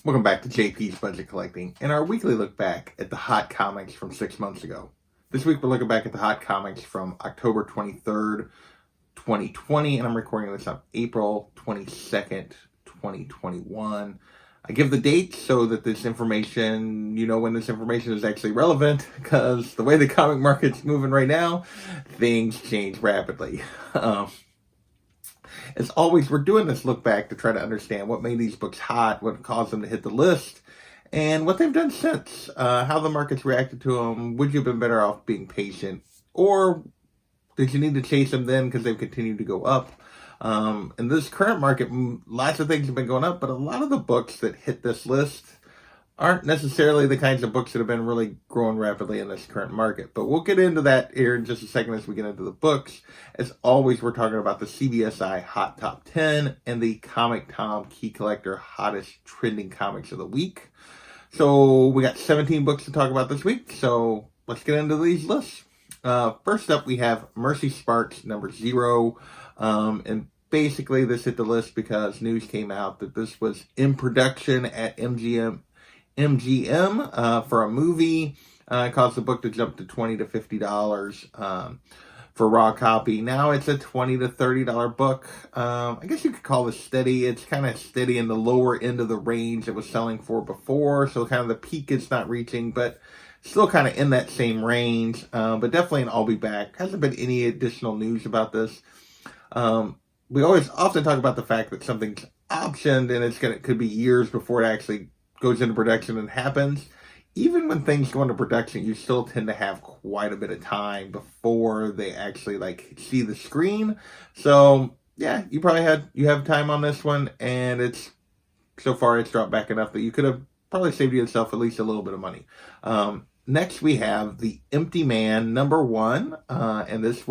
Welcome back to JP's Budget Collecting and our weekly look back at the hot comics from 6 months ago. This week we're looking back at the hot comics from October 23rd, 2020, and I'm recording this on April 22nd, 2021. I give the date so that this information, you know when this information is actually relevant, because the way the comic market's moving right now, things change rapidly. As always, we're doing this look back to try to understand what made these books hot, what caused them to hit the list, and what they've done since, how the market's reacted to them. Would you have been better off being patient, or did you need to chase them then because they've continued to go up? In this current market, lots of things have been going up, but a lot of the books that hit this list aren't necessarily the kinds of books that have been really growing rapidly in this current market. But we'll get into that here in just a second as we get into the books. As always, we're talking about the CBSI Hot Top 10 and the Comic Tom Key Collector Hottest Trending Comics of the Week. So we got 17 books to talk about this week, so let's get into these lists. First up, we have Mercy Sparks, number 0. And basically, this hit the list because news came out that this was in production at MGM for a movie. It caused the book to jump to $20 to $50 for raw copy. Now it's a $20 to $30 book. I guess you could call this steady. It's kind of steady in the lower end of the range it was selling for before. So kind of the peak it's not reaching, but still kind of in that same range. But definitely an I'll be back. Hasn't been any additional news about this. We often talk about the fact that something's optioned and it could be years before it actually goes into production and happens. Even when things go into production, you still tend to have quite a bit of time before they actually see the screen. So yeah, you have time on this one, and so far it's dropped back enough that you could have probably saved yourself at least a little bit of money. Next we have The Empty Man, number 1, and this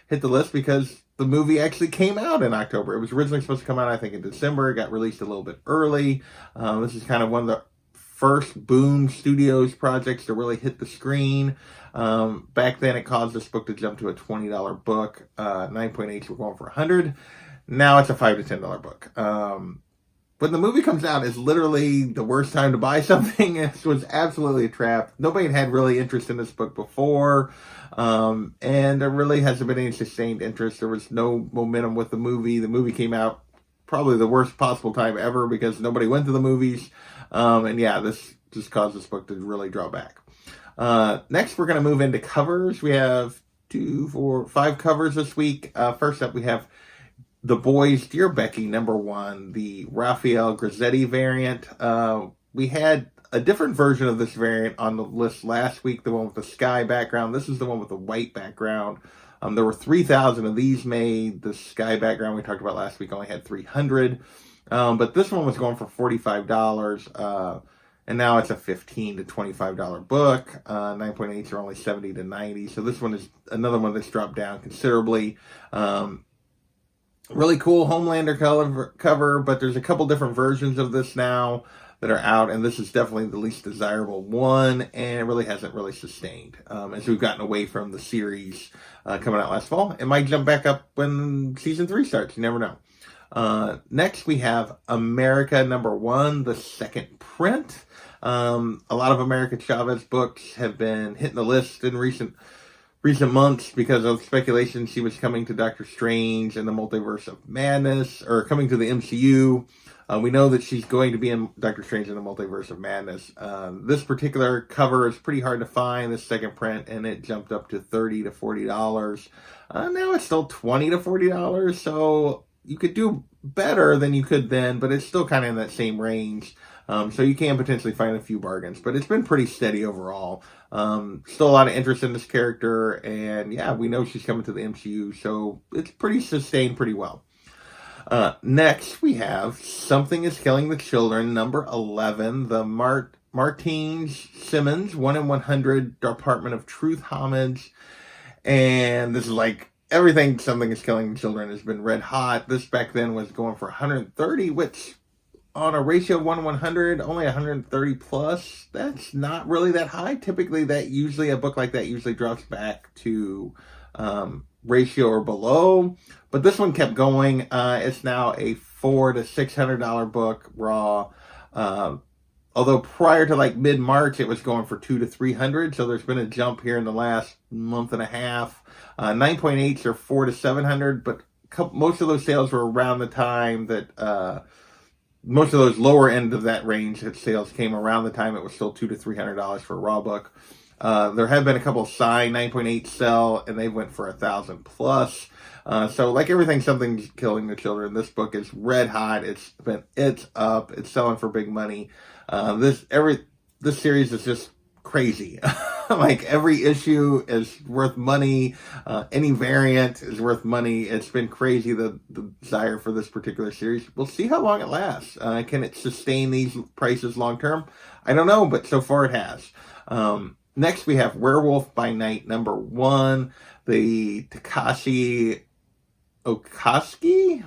hit the list because the movie actually came out in October. It was originally supposed to come out, I think, in December. It got released a little bit early. This is kind of one of the first Boom Studios projects to really hit the screen. Back then, it caused this book to jump to a $20 book. 9.8s were going for $100. Now it's a $5 to $10 book. When the movie comes out, it's literally the worst time to buy something. It was absolutely a trap. Nobody had really interest in this book before. And there really hasn't been any sustained interest. There was no momentum with the movie. The movie came out probably the worst possible time ever because nobody went to the movies. And yeah, this just caused this book to really draw back. Next, we're going to move into covers. We have 2, 4, 5 covers this week. First up, we have The Boys, Dear Becky, number 1, the Raphael Grazzetti variant. We had a different version of this variant on the list last week, the one with the sky background. This is the one with the white background. There were 3,000 of these made. The sky background we talked about last week only had 300. But this one was going for $45. And now it's a $15 to $25 book. 9.8s are only $70 to $90. So this one is another one that's dropped down considerably. Really cool Homelander cover, but there's a couple different versions of this now that are out, and this is definitely the least desirable one, and it really hasn't sustained as we've gotten away from the series coming out last fall. It might jump back up when season 3 starts. You never know. Next, we have America, number 1, the second print. A lot of America Chavez books have been hitting the list in recent months because of speculation she was coming to Doctor Strange and the Multiverse of Madness, or coming to the MCU. We know that she's going to be in Doctor Strange and the Multiverse of Madness. This particular cover is pretty hard to find, this second print, and it jumped up to $30 to $40. Now it's still $20 to $40, so you could do better than you could then, but it's still kind of in that same range. So you can potentially find a few bargains, but it's been pretty steady overall. Still a lot of interest in this character, and yeah, we know she's coming to the MCU, so it's pretty sustained pretty well. Next, we have Something is Killing the Children, number 11, the Martine Simmons 1 in 100 Department of Truth homage. And this is like everything Something is Killing the Children has been red hot. This back then was going for 130, which on a ratio of 1-100, only 130 plus, that's not really that high. Typically, a book like that usually drops back to ratio or below. But this one kept going. It's now a $400 to $600 book raw. Although prior to like mid-March, it was going for 200 to 300. So there's been a jump here in the last month and a half. 9.8s are 400 to 700, but most of those sales were around the time that most of those lower end of that range that sales came around the time it was still $200 to $300 for a raw book. There have been a couple of signed 9.8 sell, and they went for 1,000 plus. So like everything, something's killing the children. This book is red hot. It's up. It's selling for big money. This series is just crazy. Like every issue is worth money. Any variant is worth money. It's been crazy, the desire for this particular series. We'll see how long it lasts. Can it sustain these prices long term? I don't know, but so far it has. Next, we have Werewolf by Night #1, the Takashi Ozaki,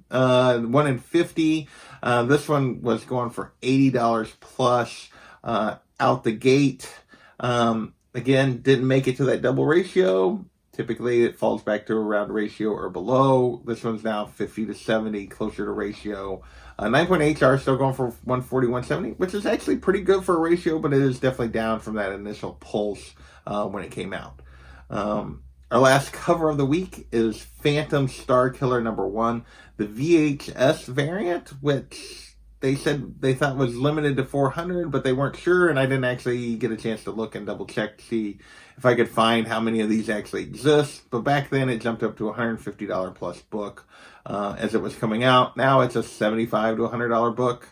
1 in 50. This one was going for $80 plus out the gate. Again, didn't make it to that double ratio. Typically, it falls back to around ratio or below. This one's now 50 to 70, closer to ratio. 9.8s are still going for 140, 170, which is actually pretty good for a ratio, but it is definitely down from that initial pulse when it came out. Our last cover of the week is Phantom Star Killer #1, the VHS variant, which they said they thought was limited to 400, but they weren't sure, and I didn't actually get a chance to look and double check to see if I could find how many of these actually exist. But back then, it jumped up to a $150 plus book as it was coming out. Now it's a $75 to $100 book.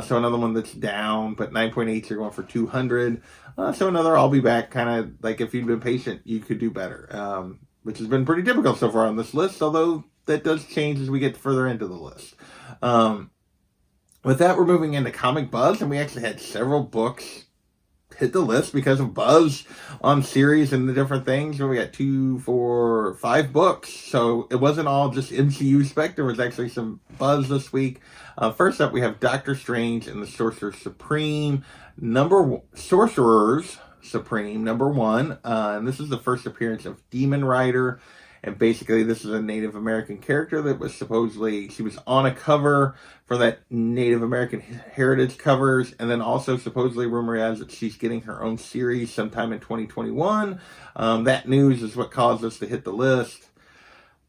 So another one that's down, but 9.8s are going for 200. So another I'll be back, kind of like if you've been patient, you could do better, which has been pretty typical so far on this list, although that does change as we get further into the list. With that, we're moving into Comic Buzz, and we actually had several books hit the list because of buzz on series and the different things. We got 2, 4, 5 books, so it wasn't all just MCU spec. There was actually some buzz this week. First up, we have Doctor Strange and the Sorcerer Supreme, Sorcerers Supreme #1, and this is the first appearance of Demon Rider. And basically, this is a Native American character that was she was on a cover for that Native American Heritage covers. And then also supposedly rumor has that she's getting her own series sometime in 2021. That news is what caused us to hit the list.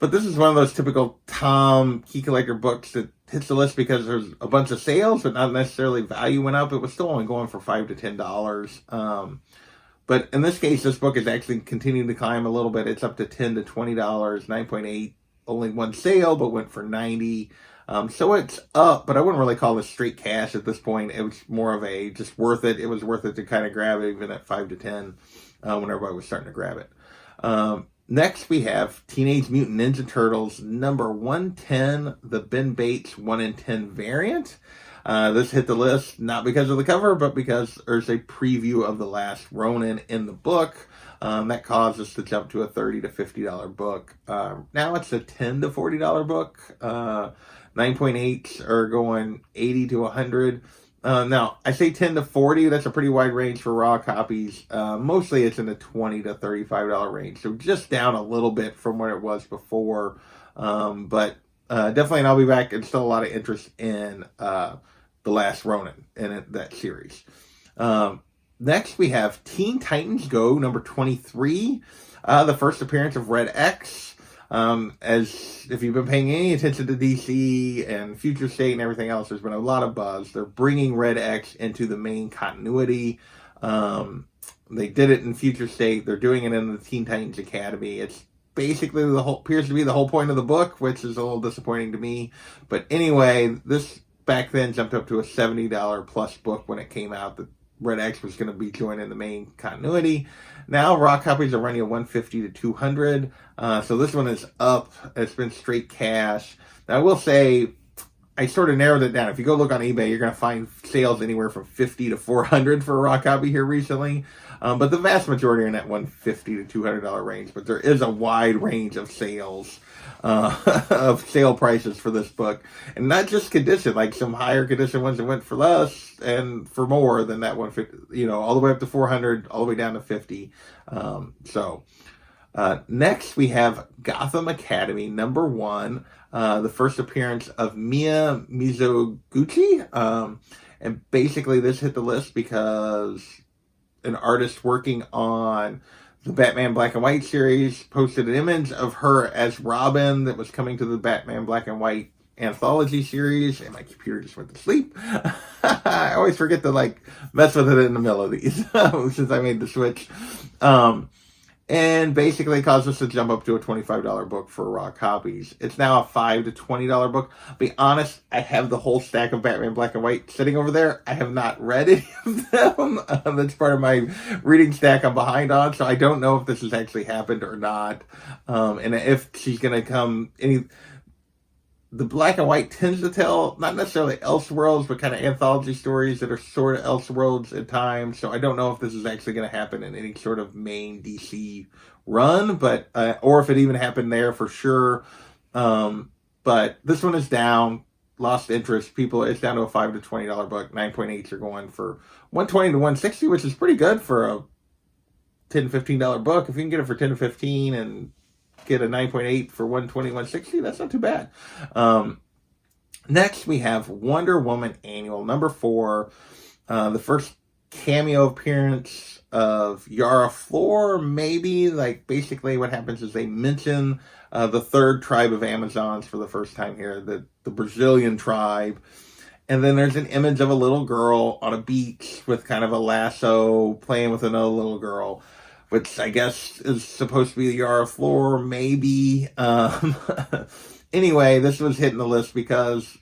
But this is one of those typical Tom Key Collector books that hits the list because there's a bunch of sales, but not necessarily value went up. It was still only going for $5 to $10. But in this case, this book is actually continuing to climb a little bit. It's up to $10 to $20, 9.8, only one sale, but went for $90. So it's up, but I wouldn't really call this straight cash at this point. It was more of a just worth it. It was worth it to kind of grab it, even at 5 to 10, when everybody was starting to grab it. Next, we have Teenage Mutant Ninja Turtles #110, the Ben Bates 1 in 10 variant. This hit the list not because of the cover, but because there's a preview of the last Ronin in the book. That caused us to jump to a $30 to $50 book. Now it's a $10 to $40 book. 9.8s are going 80 to 100. Now, I say 10 to 40. That's a pretty wide range for raw copies. Mostly it's in the $20 to $35 range. So just down a little bit from where it was before. But definitely, and I'll be back. And still a lot of interest in the last Ronin in that series. Next, we have Teen Titans Go #23, the first appearance of Red X. As if you've been paying any attention to DC and Future State and everything else, there's been a lot of buzz. They're bringing Red X into the main continuity. They did it in Future State. They're doing it in the Teen Titans Academy. It's basically appears to be the whole point of the book, which is a little disappointing to me. But anyway, this back then jumped up to a $70 plus book when it came out. The Red X was going to be joining the main continuity. Now raw copies are running at 150 to 200. So this one is up. It's been straight cash. Now I will say, I sort of narrowed it down. If you go look on eBay, you're going to find sales anywhere from 50 to 400 for a raw copy here recently. But the vast majority are in that 150 to $200 range. But there is a wide range of sales, of sale prices for this book. And not just condition, like some higher condition ones that went for less and for more than that 150, all the way up to 400, all the way down to 50. Next, we have Gotham Academy #1, the first appearance of Mia Mizoguchi. And basically, this hit the list because an artist working on the Batman Black and White series posted an image of her as Robin that was coming to the Batman Black and White anthology series, and my computer just went to sleep. I always forget to mess with it in the middle of these since I made the switch. And basically caused us to jump up to a $25 book for raw copies. It's now a $5 to $20 book. I'll be honest, I have the whole stack of Batman Black and White sitting over there. I have not read any of them. That's part of my reading stack I'm behind on, so I don't know if this has actually happened or not. And if she's going to come the Black and White tends to tell not necessarily Elseworlds, but kind of anthology stories that are sort of Elseworlds at times. So I don't know if this is actually going to happen in any sort of main DC run, but or if it even happened there for sure. But this one is down, lost interest. It's down to a $5 to $20 book. 9.8s are going for $120 to $160, which is pretty good for a $10 to $15 book. If you can get it for $10 to $15 and get a 9.8 for $120, $160, that's not too bad. Next, we have Wonder Woman Annual #4, the first cameo appearance of Yara Flor, maybe. Basically what happens is they mention the third tribe of Amazons for the first time here, the Brazilian tribe. And then there's an image of a little girl on a beach with kind of a lasso playing with another little girl, which I guess is supposed to be the Yara Flor, maybe. Anyway, this was hitting the list because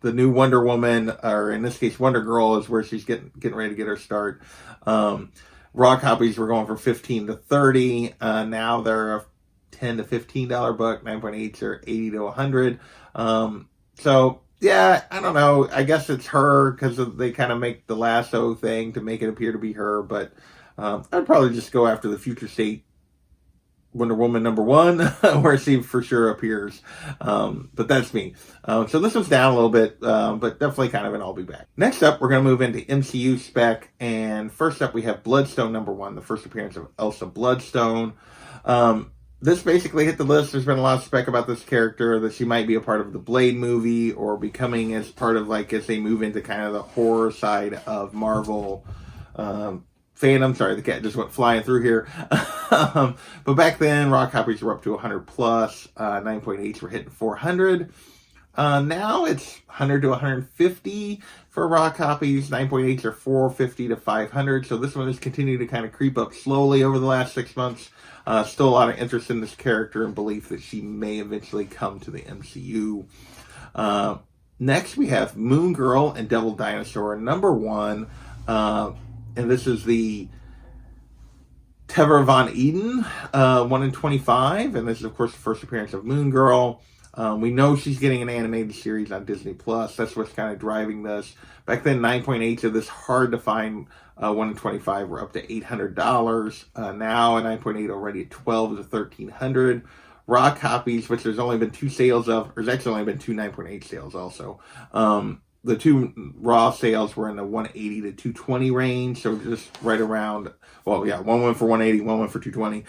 the new Wonder Woman, or in this case, Wonder Girl, is where she's getting ready to get her start. Raw copies were going for $15 to $30. Now they're a $10 to $15 book. 9.8s are $80 to $100. So yeah, I don't know. I guess it's her because they kind of make the lasso thing to make it appear to be her, but I'd probably just go after the Future State Wonder Woman #1, where she for sure appears. But that's me. So this one's down a little bit, but definitely kind of an I'll be back. Next up, we're going to move into MCU spec. And first up, we have Bloodstone #1, the first appearance of Elsa Bloodstone. This basically hit the list. There's been a lot of spec about this character, that she might be a part of the Blade movie or becoming as part of as they move into kind of the horror side of Marvel fandom. Sorry, the cat just went flying through here. But back then, raw copies were up to 100 plus. 9.8s were hitting 400. Now it's 100 to 150 for raw copies. 9.8s are 450 to 500. So this one has continued to kind of creep up slowly over the last 6 months. Still a lot of interest in this character and belief that she may eventually come to the MCU. Next, we have Moon Girl and Devil Dinosaur #1. And this is the Tevra Von Eden, 1 in 25. And this is, of course, the first appearance of Moon Girl. We know she's getting an animated series on Disney+. That's what's kind of driving this. Back then, 9.8s of this hard to find 1 in 25 were up to $800. Now, a 9.8 already at $1,200 to $1,300. Raw copies, which there's only been 2 sales of, or there's actually only been 2 9.8 sales also. The 2 raw sales were in the 180 to 220 range, so just right around. Well, yeah, one went for 180, one went for 220.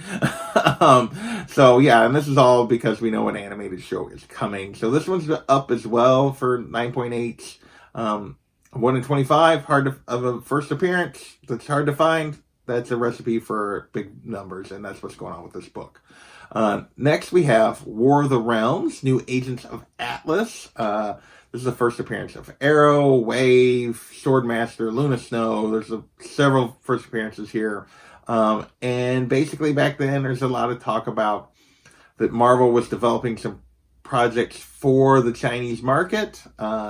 So yeah, and this is all because we know an animated show is coming. So this one's up as well for 9.8s. 1 in 25, of a first appearance. That's hard to find. That's a recipe for big numbers, and that's what's going on with this book. Next, we have War of the Realms, New Agents of Atlas. This is the first appearance of Arrow, Wave, Swordmaster, Luna Snow. There's several first appearances here. And basically back then, there's a lot of talk about that Marvel was developing some projects for the Chinese market.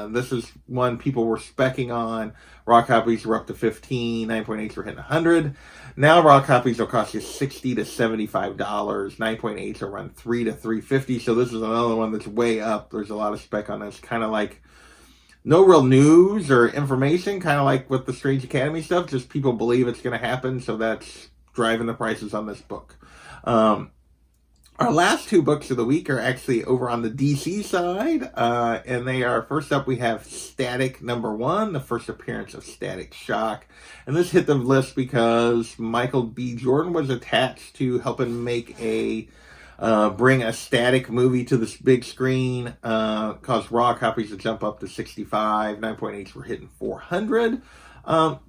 This is one people were specking on. Raw copies were up to 15, 9.8s were hitting 100. Now raw copies will cost you $60 to $75. 9.8s will run $300 to $350. So this is another one that's way up. There's a lot of spec on this. Kind of like no real news or information, kind of like with the Strange Academy stuff. Just people believe it's going to happen. So that's driving the prices on this book. Our last two books of the week are actually over on the DC side, and they are, first up we have Static #1, the first appearance of Static Shock. And this hit the list because Michael B. Jordan was attached to helping make bring a Static movie to this big screen, caused raw copies to jump up to 65, 9.8s were hitting 400.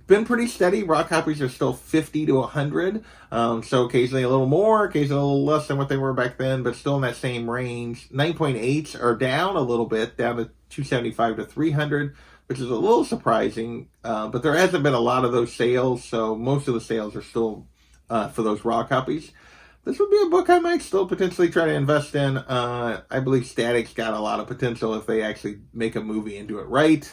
Been pretty steady. Raw copies are still 50 to 100. So occasionally a little more, occasionally a little less than what they were back then, but still in that same range. 9.8s are down a little bit, down to 275 to 300, which is a little surprising. But there hasn't been a lot of those sales, so most of the sales are still for those raw copies. This would be a book I might still potentially try to invest in. I believe Static's got a lot of potential if they actually make a movie and do it right.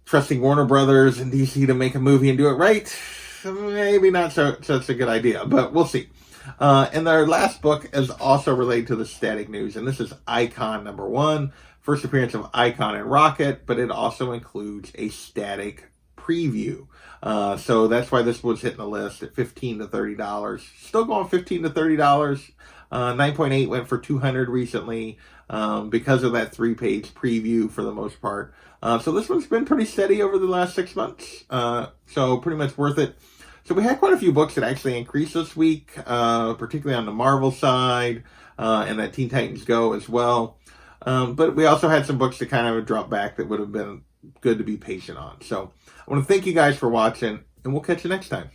Trusting Warner Brothers and DC to make a movie and do it right, maybe not such a good idea, but we'll see. And our last book is also related to the Static news, and this is Icon #1, first appearance of Icon and Rocket, but it also includes a Static preview. So that's why this was hitting the list at $15 to $30. Still going $15 to $30. 9.8 went for 200 recently because of that 3-page preview for the most part. So this one's been pretty steady over the last 6 months. So pretty much worth it. So we had quite a few books that actually increased this week, particularly on the Marvel side, and that Teen Titans Go as well. But we also had some books that kind of dropped back that would have been good to be patient on. So I want to thank you guys for watching, and we'll catch you next time.